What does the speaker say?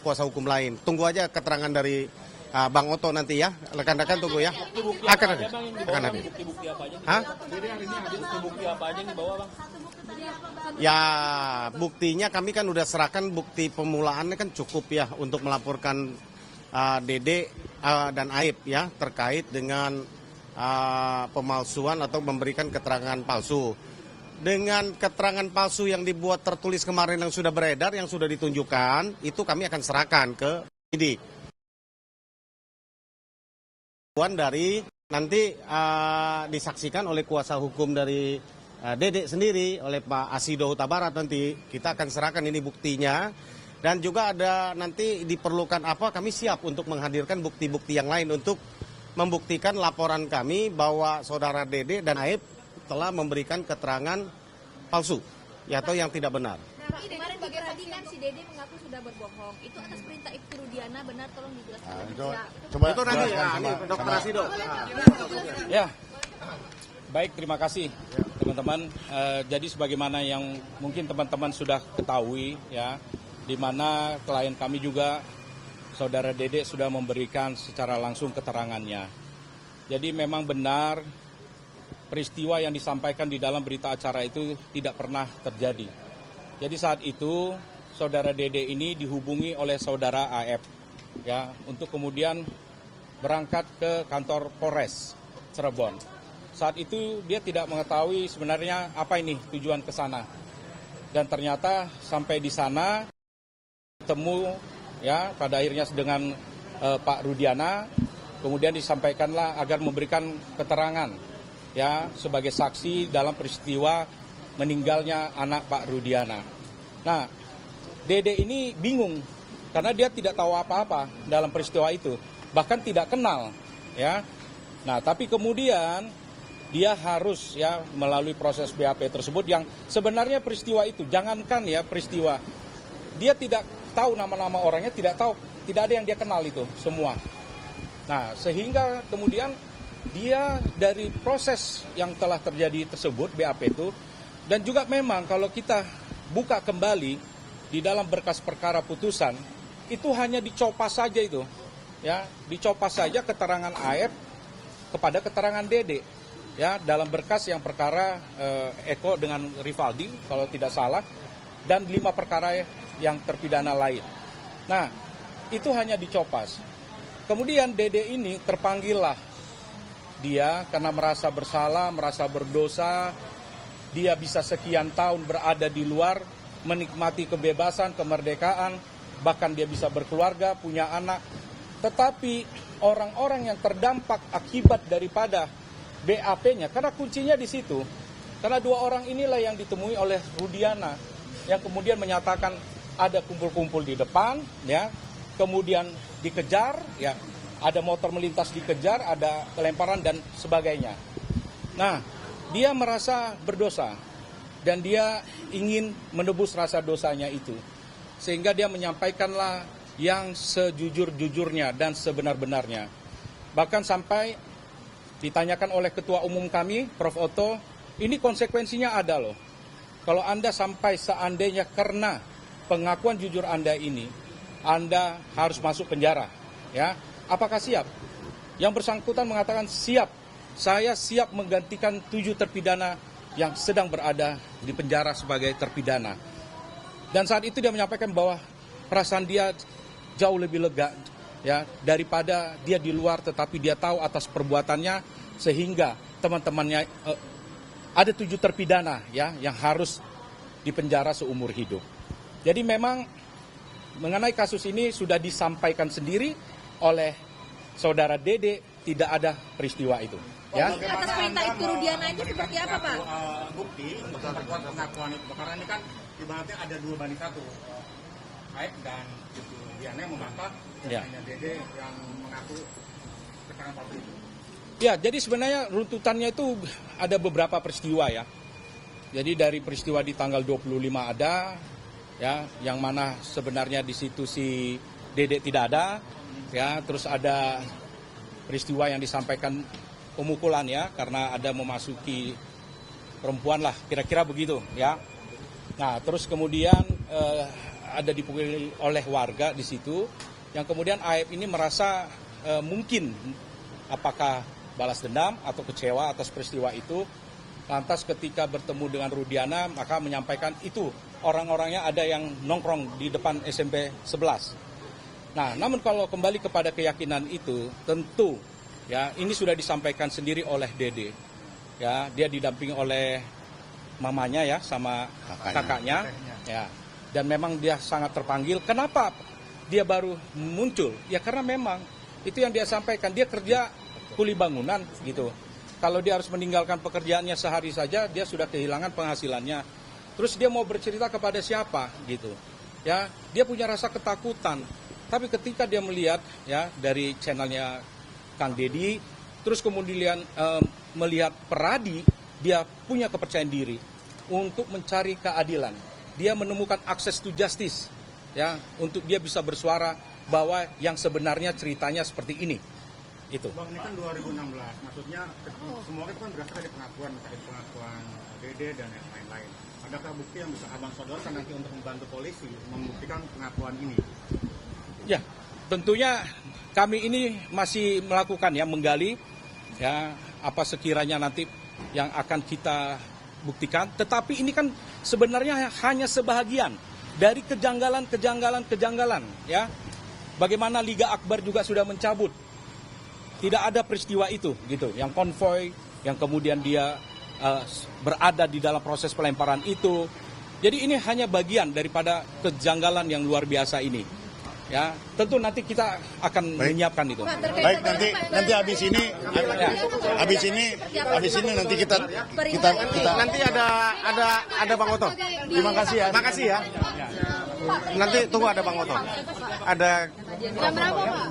kuasa hukum lain. Tunggu aja keterangan dari Bang Oto nanti ya, rekan-rekan tunggu ya. Akan ada. Bukti-bukti apa aja? Hah? Jadi hari ini ada bukti apa aja yang dibawa, Bang? Ya, buktinya kami kan udah serahkan bukti pemulaannya kan cukup ya untuk melaporkan Dede dan Aib ya terkait dengan pemalsuan atau memberikan keterangan palsu. Dengan keterangan palsu yang dibuat tertulis kemarin yang sudah beredar, yang sudah ditunjukkan, itu kami akan serahkan ke penyidik. Dari nanti disaksikan oleh kuasa hukum dari Dede sendiri, oleh Pak Asido Huta Barat nanti. Kita akan serahkan ini buktinya. Dan juga ada nanti diperlukan apa, kami siap untuk menghadirkan bukti-bukti yang lain untuk membuktikan laporan kami bahwa saudara Dede dan Aib telah memberikan keterangan palsu ya, atau yang tidak benar. Nah, Pak, kemarin tadi kan si Dede mengaku sudah berbohong. Itu atas perintah Ibtu Rudiana, benar? Tolong dijelaskan. Coba itu nanti ya, ini Dr. Asido. Ya, baik, terima kasih teman-teman. Jadi sebagaimana yang mungkin teman-teman sudah ketahui ya, di mana klien kami juga saudara Dede sudah memberikan secara langsung keterangannya. Jadi memang benar peristiwa yang disampaikan di dalam berita acara itu tidak pernah terjadi. Jadi saat itu saudara Dede ini dihubungi oleh saudara AF ya untuk kemudian berangkat ke kantor Polres Cirebon. Saat itu dia tidak mengetahui sebenarnya apa ini tujuan ke sana. Dan ternyata sampai di sana ketemu ya pada akhirnya dengan Pak Rudiana, kemudian disampaikanlah agar memberikan keterangan ya sebagai saksi dalam peristiwa meninggalnya anak Pak Rudiana. Nah, Dede ini bingung karena dia tidak tahu apa-apa dalam peristiwa itu, bahkan tidak kenal ya. Nah, tapi kemudian dia harus ya melalui proses BAP tersebut yang sebenarnya peristiwa itu jangankan ya peristiwa, dia tidak tahu nama-nama orangnya, tidak ada yang dia kenal itu semua. Nah, sehingga kemudian dia dari proses yang telah terjadi tersebut BAP itu, dan juga memang kalau kita buka kembali di dalam berkas perkara putusan itu hanya dicopas saja itu ya, dicopas saja keterangan AF kepada keterangan Dede ya dalam berkas yang perkara Eko dengan Rivaldi kalau tidak salah, dan 5 perkara yang terpidana lain. Nah, itu hanya dicopas. Kemudian Dede ini terpanggillah dia karena merasa bersalah, merasa berdosa, dia bisa sekian tahun berada di luar, menikmati kebebasan, kemerdekaan, bahkan dia bisa berkeluarga, punya anak. Tetapi orang-orang yang terdampak akibat daripada BAP-nya, karena kuncinya di situ, karena 2 orang inilah yang ditemui oleh Rudiana, yang kemudian menyatakan ada kumpul-kumpul di depan, ya, kemudian dikejar, ya. Ada motor melintas dikejar, ada pelemparan dan sebagainya. Nah, dia merasa berdosa dan dia ingin menebus rasa dosanya itu. Sehingga dia menyampaikanlah yang sejujur-jujurnya dan sebenar-benarnya. Bahkan sampai ditanyakan oleh Ketua Umum kami, Prof. Oto, ini konsekuensinya ada loh. Kalau Anda sampai seandainya karena pengakuan jujur Anda ini, Anda harus masuk penjara, ya. Apakah siap? Yang bersangkutan mengatakan siap. Saya siap menggantikan 7 terpidana yang sedang berada di penjara sebagai terpidana. Dan saat itu dia menyampaikan bahwa perasaan dia jauh lebih lega ya daripada dia di luar, tetapi dia tahu atas perbuatannya sehingga teman-temannya ada 7 terpidana ya yang harus dipenjara seumur hidup. Jadi memang mengenai kasus ini sudah disampaikan sendiri oleh saudara Dede, tidak ada peristiwa itu. Ya. Atas perintah Ibtu Rudiana itu seperti apa, Pak? Bukti untuk memperkuat pengakuan itu, karena ini kan ibaratnya ada 2-1. Aib dan Ibtu Rudiana yang membantah, Ya. hanya Dede yang mengaku keterangan palsu itu. Ya, jadi sebenarnya runtutannya itu ada beberapa peristiwa ya. Jadi dari peristiwa di tanggal 25 ada, ya, yang mana sebenarnya di situ si Dede tidak ada. Ya, terus ada peristiwa yang disampaikan pemukulan ya, karena ada memasuki perempuan lah, kira-kira begitu ya. Nah, terus kemudian ada dipukuli oleh warga di situ, yang kemudian Aep ini merasa mungkin apakah balas dendam atau kecewa atas peristiwa itu. Lantas ketika bertemu dengan Rudiana, maka menyampaikan itu orang-orangnya ada yang nongkrong di depan SMP 11. Nah, namun kalau kembali kepada keyakinan itu, tentu ya ini sudah disampaikan sendiri oleh Dede. Ya, dia didampingi oleh mamanya ya sama kakaknya. Ya. Dan memang dia sangat terpanggil. Kenapa dia baru muncul? Ya karena memang itu yang dia sampaikan, dia kerja kuli bangunan gitu. Kalau dia harus meninggalkan pekerjaannya sehari saja, dia sudah kehilangan penghasilannya. Terus dia mau bercerita kepada siapa gitu. Ya, dia punya rasa ketakutan. Tapi ketika dia melihat ya dari channelnya Kang Deddy, terus kemudian melihat Peradi, dia punya kepercayaan diri untuk mencari keadilan. Dia menemukan access to justice ya untuk dia bisa bersuara bahwa yang sebenarnya ceritanya seperti ini. Itu. Bang, ini kan 2016, maksudnya semua itu kan berdasarkan dari pengakuan Dede dan yang lain-lain. Adakah bukti yang bisa abang sodorkan nanti untuk membantu polisi membuktikan pengakuan ini? Ya, tentunya kami ini masih melakukan ya, menggali ya apa sekiranya nanti yang akan kita buktikan. Tetapi ini kan sebenarnya hanya sebahagian dari kejanggalan ya. Bagaimana Liga Akbar juga sudah mencabut. Tidak ada peristiwa itu gitu, yang konvoy, yang kemudian dia berada di dalam proses pelemparan itu. Jadi ini hanya bagian daripada kejanggalan yang luar biasa ini. Ya, tentu nanti kita akan menyiapkan itu. Baik, nanti habis ini nanti kita Nanti ada Bang Oto. terima kasih ya. Makasih ya. Nanti tunggu ada Bang Oto. Ada Jam berapa, Pak?